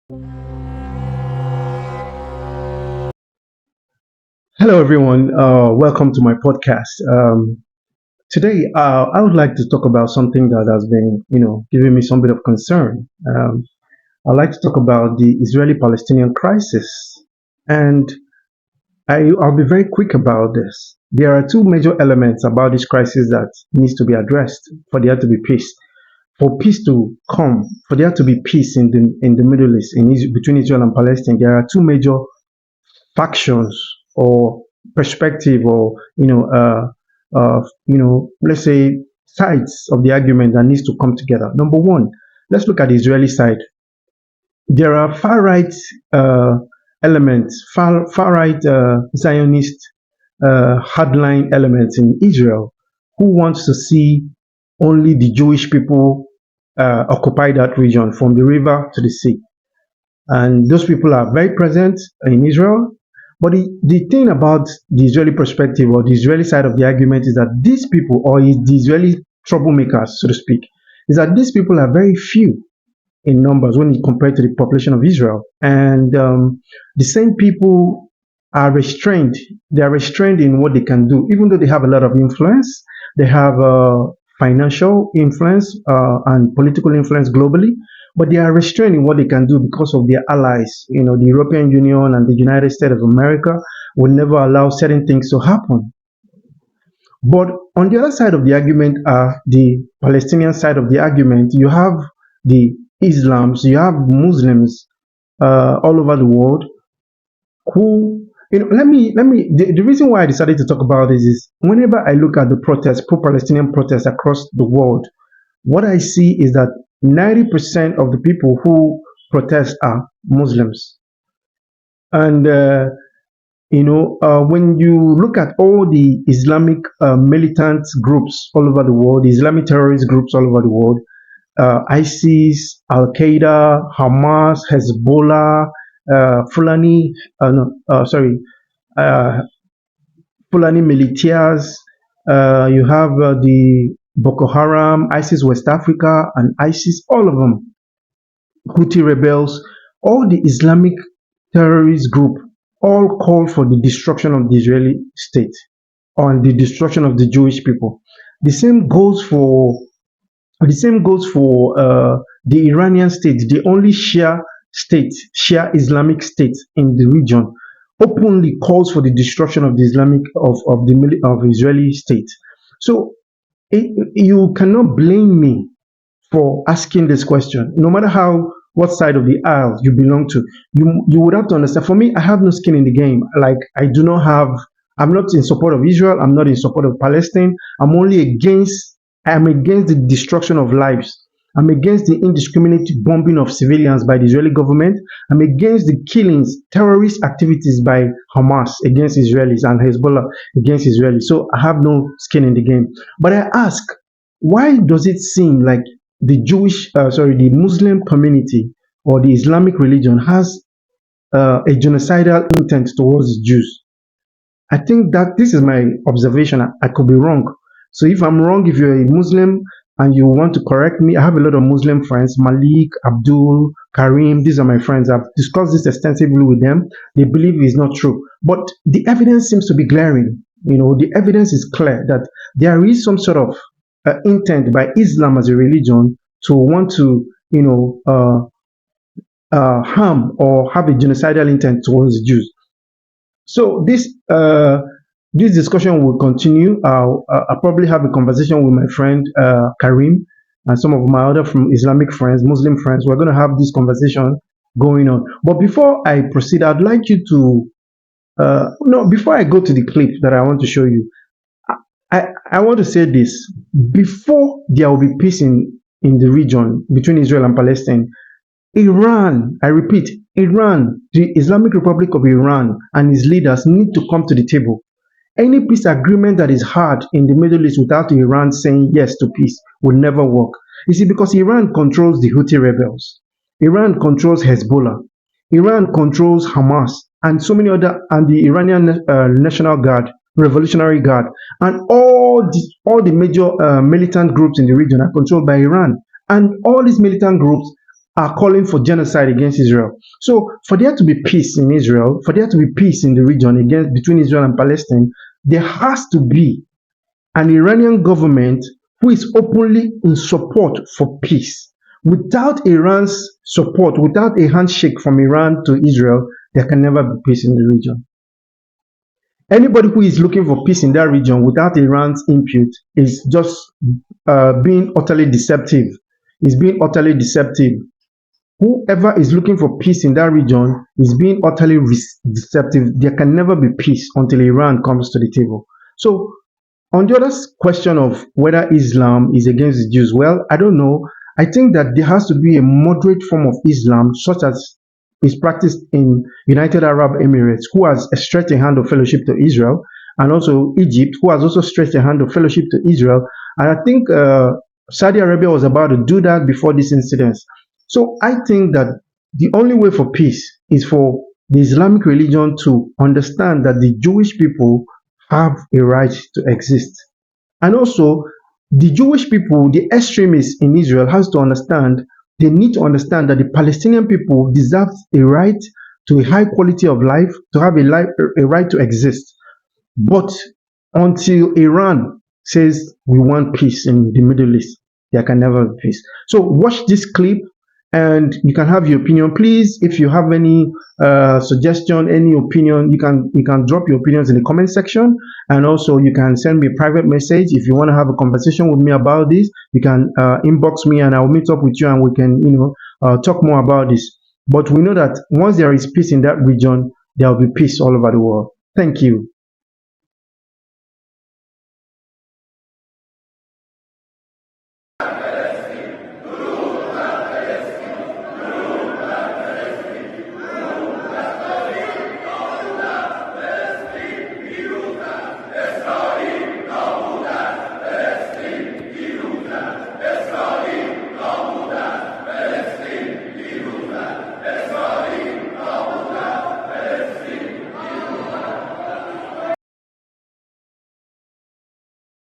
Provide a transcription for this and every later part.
Hello, everyone. Welcome to my podcast. Today, I would like to talk about something that has been, giving me some bit of concern. I'd like to talk about the Israeli-Palestinian crisis, and I'll be very quick about this. There are two major elements about this crisis that needs to be addressed for there to be peace. For peace to come, for there to be peace in the Middle East, between Israel and Palestine, there are two major factions or perspective or let's say sides of the argument that needs to come together. Number one, let's look at the Israeli side. There are far right elements, far right Zionist hardline elements in Israel who wants to see only the Jewish people occupy that region from the river to the sea. And those people are very present in Israel. But the thing about the Israeli perspective or the Israeli side of the argument is that these people, or the Israeli troublemakers, so to speak, is that these people are very few in numbers when you compare to the population of Israel. And the same people are restrained. They are restrained in what they can do, even though they have a lot of influence. They have financial influence and political influence globally, but they are restrained in what they can do because of their allies. The European Union and the United States of America will never allow certain things to happen. But on the other side of the argument, the Palestinian side of the argument, you have the Islams, you have Muslims all over the world who, the reason why I decided to talk about this is whenever I look at the protests, pro-Palestinian protests across the world, what I see is that 90% of the people who protest are Muslims. And when you look at all the Islamic militant groups all over the world, the Islamic terrorist groups all over the world, ISIS, Al Qaeda, Hamas, Hezbollah, Fulani, no, sorry, uh, Fulani militias, you have the Boko Haram, ISIS West Africa, and ISIS, all of them, Houthi rebels, all the Islamic terrorist group, all call for the destruction of the Israeli state and the destruction of the Jewish people. The same goes for the Iranian state, the only Shia Islamic state in the region, openly calls for the destruction of the of Israeli state. So you cannot blame me for asking this question, no matter how what side of the aisle you belong to. You would have to understand. For me, I have no skin in the game. Like I do not have. I'm not in support of Israel. I'm not in support of Palestine. I'm against the destruction of lives. I'm against the indiscriminate bombing of civilians by the Israeli government. I'm against the killings, terrorist activities by Hamas against Israelis and Hezbollah against Israelis. So I have no skin in the game. But I ask, why does it seem like the Muslim community or the Islamic religion has a genocidal intent towards the Jews? I think that this is my observation. I could be wrong. So if I'm wrong, if you're a Muslim and you want to correct me, I have a lot of Muslim friends, Malik, Abdul, Karim, these are my friends. I've discussed this extensively with them. They believe it's not true. But the evidence seems to be glaring. The evidence is clear that there is some sort of intent by Islam as a religion to want to, harm or have a genocidal intent towards the Jews. So this discussion will continue. I'll probably have a conversation with my friend Karim and some of my other from Islamic friends, Muslim friends. We're going to have this conversation going on. But before I proceed, I'd like you to no. Before I go to the clip that I want to show you, I want to say this: before there will be peace in the region between Israel and Palestine, Iran, I repeat, Iran, the Islamic Republic of Iran and its leaders need to come to the table. Any peace agreement that is hard in the Middle East without Iran saying yes to peace will never work. You see, because Iran controls the Houthi rebels, Iran controls Hezbollah, Iran controls Hamas, and so many other, and the Iranian National Guard, Revolutionary Guard, and all the major militant groups in the region are controlled by Iran. And all these militant groups are calling for genocide against Israel. So for there to be peace in Israel, for there to be peace in the region against between Israel and Palestine, there has to be an Iranian government who is openly in support for peace. Without Iran's support, without a handshake from Iran to Israel, there can never be peace in the region. Anybody who is looking for peace in that region without Iran's input is just being utterly deceptive. Is being utterly deceptive. Whoever is looking for peace in that region is being utterly deceptive. There can never be peace until Iran comes to the table. So on the other question of whether Islam is against the Jews, well, I don't know. I think that there has to be a moderate form of Islam, such as is practiced in United Arab Emirates, who has stretched a hand of fellowship to Israel, and also Egypt, who has also stretched a hand of fellowship to Israel. And I think Saudi Arabia was about to do that before this incident. So I think that the only way for peace is for the Islamic religion to understand that the Jewish people have a right to exist. And also, the Jewish people, the extremists in Israel, has to understand, they need to understand that the Palestinian people deserve a right to a high quality of life, to have a right to exist. But until Iran says we want peace in the Middle East, there can never be peace. So watch this clip and you can have your opinion. Please, if you have any suggestion, any opinion, you can drop your opinions in the comment section, and also you can send me a private message if you want to have a conversation with me about this. You can inbox me and I'll meet up with you and we can talk more about this. But we know that once there is peace in that region, there will be peace all over the world. Thank you.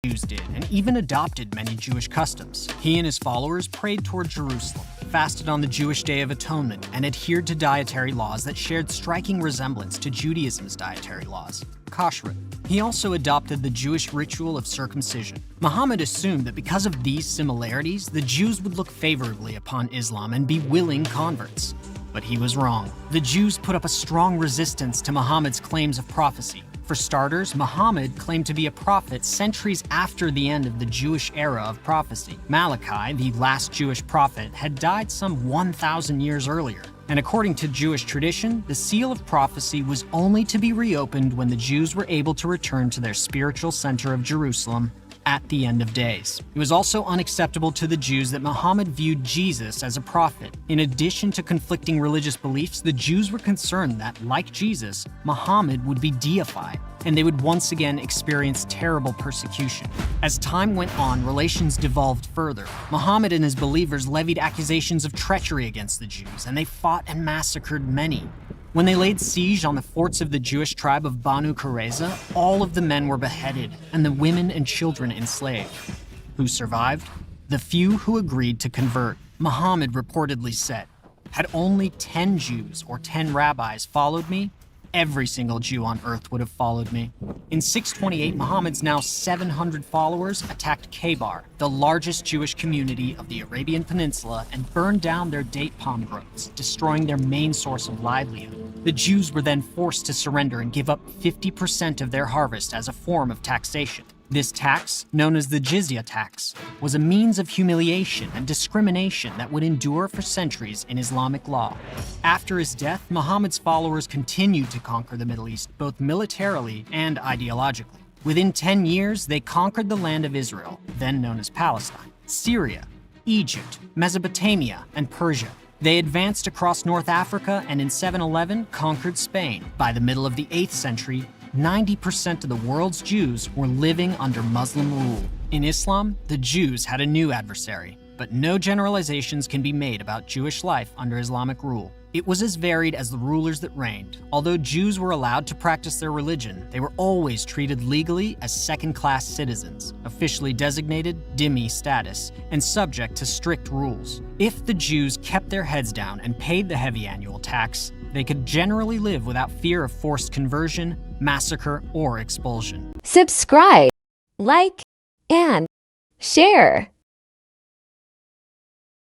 Jews did, and even adopted many Jewish customs. He and his followers prayed toward Jerusalem, fasted on the Jewish Day of Atonement, and adhered to dietary laws that shared striking resemblance to Judaism's dietary laws, kashrut. He also adopted the Jewish ritual of circumcision. Muhammad assumed that because of these similarities, the Jews would look favorably upon Islam and be willing converts. But he was wrong. The Jews put up a strong resistance to Muhammad's claims of prophecy. For starters, Muhammad claimed to be a prophet centuries after the end of the Jewish era of prophecy. Malachi, the last Jewish prophet, had died some 1,000 years earlier. And according to Jewish tradition, the seal of prophecy was only to be reopened when the Jews were able to return to their spiritual center of Jerusalem at the end of days. It was also unacceptable to the Jews that Muhammad viewed Jesus as a prophet. In addition to conflicting religious beliefs, the Jews were concerned that, like Jesus, Muhammad would be deified, and they would once again experience terrible persecution. As time went on, relations devolved further. Muhammad and his believers levied accusations of treachery against the Jews, and they fought and massacred many. When they laid siege on the forts of the Jewish tribe of Banu Qurayza, all of the men were beheaded and the women and children enslaved. Who survived? The few who agreed to convert. Muhammad reportedly said, "Had only 10 Jews or 10 rabbis followed me, every single Jew on earth would have followed me." In 628, Muhammad's now 700 followers attacked Khaybar, the largest Jewish community of the Arabian Peninsula, and burned down their date palm groves, destroying their main source of livelihood. The Jews were then forced to surrender and give up 50% of their harvest as a form of taxation. This tax, known as the jizya tax, was a means of humiliation and discrimination that would endure for centuries in Islamic law. After his death, Muhammad's followers continued to conquer the Middle East, both militarily and ideologically. Within 10 years, they conquered the land of Israel, then known as Palestine, Syria, Egypt, Mesopotamia, and Persia. They advanced across North Africa and in 711 conquered Spain. By the middle of the 8th century, 90% of the world's Jews were living under Muslim rule. In Islam, the Jews had a new adversary, but no generalizations can be made about Jewish life under Islamic rule. It was as varied as the rulers that reigned. Although Jews were allowed to practice their religion, they were always treated legally as second-class citizens, officially designated dhimmi status, and subject to strict rules. If the Jews kept their heads down and paid the heavy annual tax, they could generally live without fear of forced conversion, massacre, or expulsion. Subscribe, like, and share.